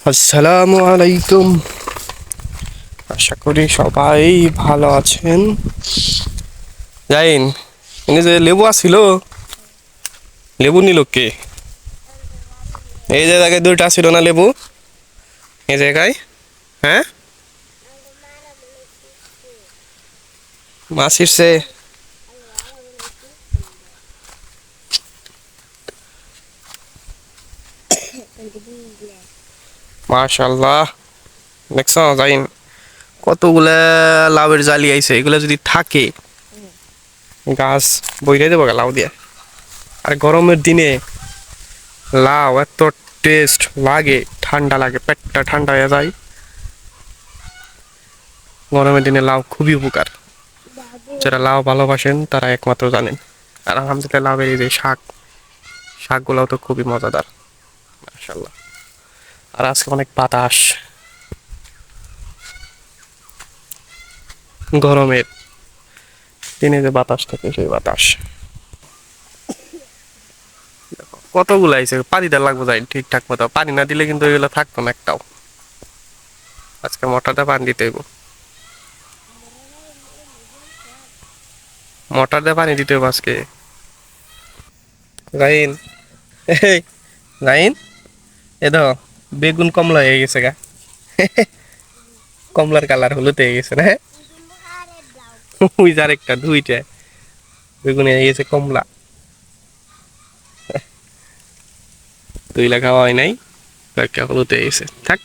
আসসালামু আলাইকুম। আশা করি সবাই ভালো আছেন। জাইন, এনে যে লেবু আছিল, লেবু নিল কে? এই যে জায়গায় দুইটা ছিল না লেবু, এই জায়গায়। হ্যাঁ, মাছ ইরছে। মাশাল্লাহ, দেখছ জাইন কতগুলা লাউয়ের জালি আইছে। এগুলা যদি থাকে গাছ বইরে দেবো লাউ দিয়ে। আর গরমের দিনে লাউ এত টেস্ট লাগে, ঠান্ডা লাগে, পেটটা ঠান্ডা হয়ে যায়। গরমের দিনে লাউ খুবই উপকার। যারা লাউ ভালোবাসেন তারা একমাত্র জানেন। আর আলহামদুলিল্লাহ লাউয়ের এই যে শাক, শাকগুলোও তো খুবই মজাদার, মাশাল্লাহ। আর আজকে অনেক বাতাস, গরমের দিনে যে বাতাস থাকে সেই বাতাস। কতগুলো আইছে, পানি দেওয়া লাগবে যাই ঠিকঠাক মতো। পানি না দিলে কিন্তু এগুলো থাকতো না একটাও। আজকে মোটরটা পানি দিতে হইব, মোটর দিয়ে পানি দিতে হইব আজকে। রাইন, এই রাইন, এ দেখো বেগুন কমলা হয়ে গেছে গা। কমলার কালার হলুদ হয়ে গেছে না? ওই যার একটা দুইটা বেগুন হয়ে গেছে কমলা। দুইলা খাওয়া হয় নাই, একটা হলুদ হয়ে গেছে। থাক,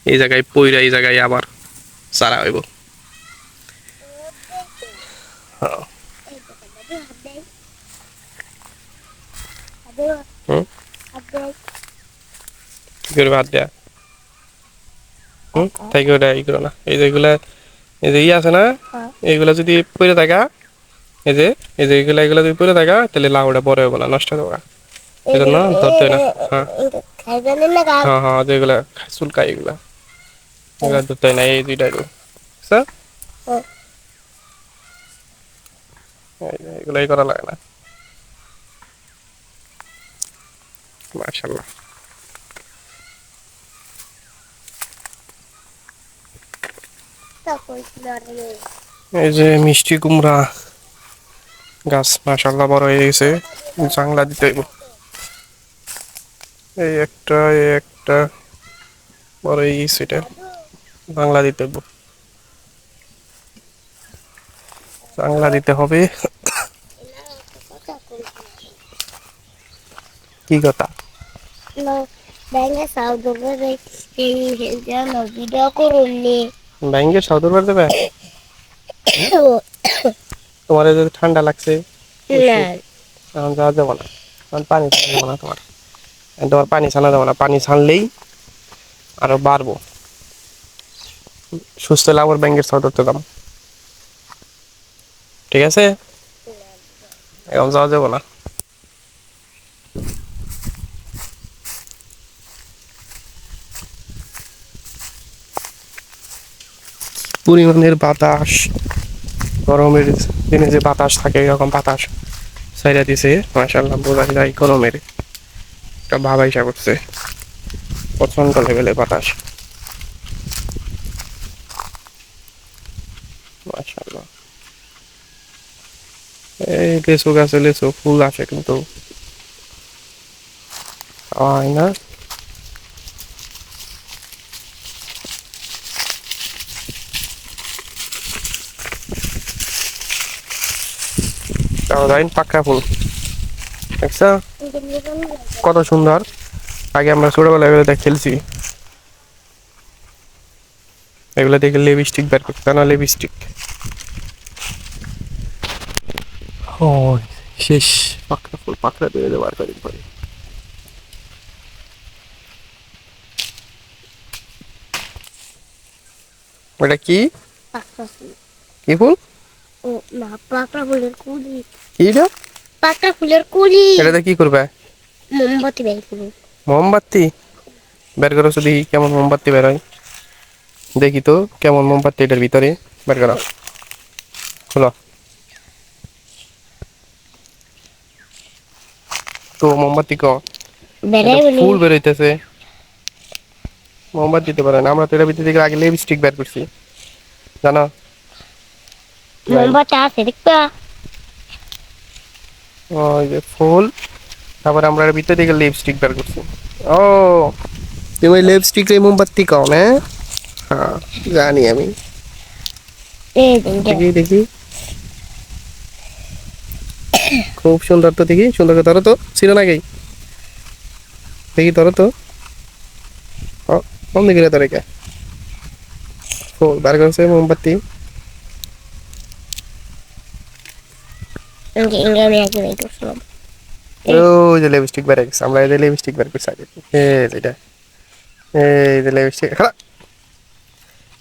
এই জায়গায় পইরা এই জায়গায় আবার সারা হইব। হ্যাঁ। হুম, কি করবে হাত দেয়া? তাই করে ই করো না। এই যেগুলা, এই যে ই আছে না, এইগুলা যদি পড়ে থাকা, এই যে এই যে এগুলা এগুলা যদি পড়ে থাকা তাহলে লাউটা বড় হবে না, নষ্ট হবে না। এই জন্য ধরতে হয় না। হ্যাঁ হ্যাঁ হ্যাঁ, যেগুলা চুলকাই এগুলা, এগুলা ধরতে হয় না। এই দুইটা স্যার, এগুলাই করা লাগে না। মাশাল্লাহ। এই যে মিষ্টি কুমড়া গাছ মাশাল্লাহ বড় হয়ে গেছে, জাংলা দিতে হইব। এই একটা বড় হয়ে গেছে, এটা বাংলা দিতে হইব, জাংলা দিতে হবে। কি কথা? ব্যাঙ্গের সদর বার দেবে? তোমার যদি ঠান্ডা লাগছে এখন যাওয়া যাবো না, এখন পানি ছানা যাবো না তোমার, তোমার পানি ছানা যাবো না। পানি ছানলেই আরো বাড়বো। সুস্থ হলে আবার ব্যাঙ্গের সদরতে দাম, ঠিক আছে? এখন যাওয়া যাবো না। পরিমাণের বাতাস, গরমের দিনে যে বাতাস থাকে এরকম বাতাস ছাইরা দিছে মাশাআল্লাহ, বোঝা যায় গরমের একটা ভাব আইসা করছে, প্রচন্ড লেভেলের বাতাস মাশাআল্লাহ। এই লেচু গাছে লেচু ফুল আসে কিন্তু খাওয়া হয় না। পাক্কা ফুল দেখছো কত সুন্দর। আগে আমরা ছোটবেলায় এগুলো খেলছি, এগুলো দেখে লিপস্টিক বের করতে না, লিপস্টিক। ও শেষ, পাকড়া ফুল, পাকড়া দিয়ে দেওয়ার কদিন পরে। ওটা কি, কি ফুল? ও না, পাকড়া ফুলের কুড়ি। কি এটা? পাকড়া ফুলের কুড়ি। এটাতে কি করবে? মোমবাতি বের করব। মোমবাতি বের করো, শুধু কেমন মোমবাতি বের হয় দেখি তো, কেমন মোমবাতি এটার ভিতরে বের করো, খোলো তো। মোমবাতি ক ফুল বের হইতেছে। মোমবাতি দিতে পারে না, আমরা তো এর ভিতর থেকে আগে লিপস্টিক বের করছি জানো। মোমবাতি আছে দেখবা। ওই যে ফুল, তারপরে আমরা এর ভিতর থেকে লিপস্টিক বের করছি। ও তুমি লিপস্টিক রে মোমবাতি কও না? হ্যাঁ জানি আমি। এই দেখি দেখি, খুব সুন্দর তো, দেখি সুন্দর করে ধরো তো, ছিল নাকি দেখি ধরো তো। কোন দিকে ধরে কে ফুল বার করছে মোমবাতি। আমি আগে বের করছিলাম। ওই যে লিপস্টিক বের গেছে, আমরা এই যে লিপস্টিক বের করছি আগে। এই যেটা, এই যে লিপস্টিক, খারাপ,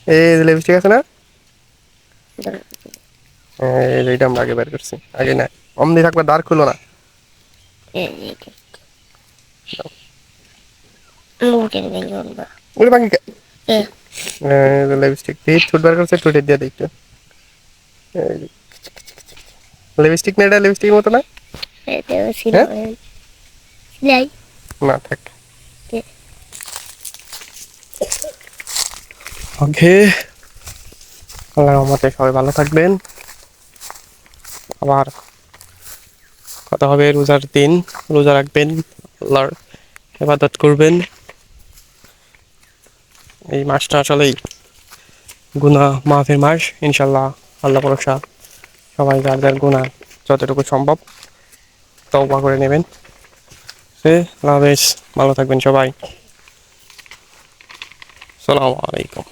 এই যে লিপস্টিক আছে না, এই যে এটা আমরা আগে বের করছি, আগে না অমনি থাকবে, দ্বার খুলো না। ওরে বাকি লিপস্টিক দিয়ে ঠোঁট বার করছে, ঠোঁটের দিয়ে দেখতো লিপস্টিক না, এটা লিপস্টিকের মতো না। না থাক। ওকে, আল্লাহর রহমতে সবাই ভালো থাকবেন। আবার কথা হবে রোজার দিন, রোজা রাখবেন, আল্লাহর ইবাদত করবেন। এই মাসটা আসলেই গুনাহ মাফের মাস, ইনশাল্লাহ। আল্লাহ ভরসা, সবাই যার যার গুনাহ যতটুকু সম্ভব তওবা করে নেবেন। আল্লাহ হাফেজ, ভালো থাকবেন সবাই। আসসালামু আলাইকুম।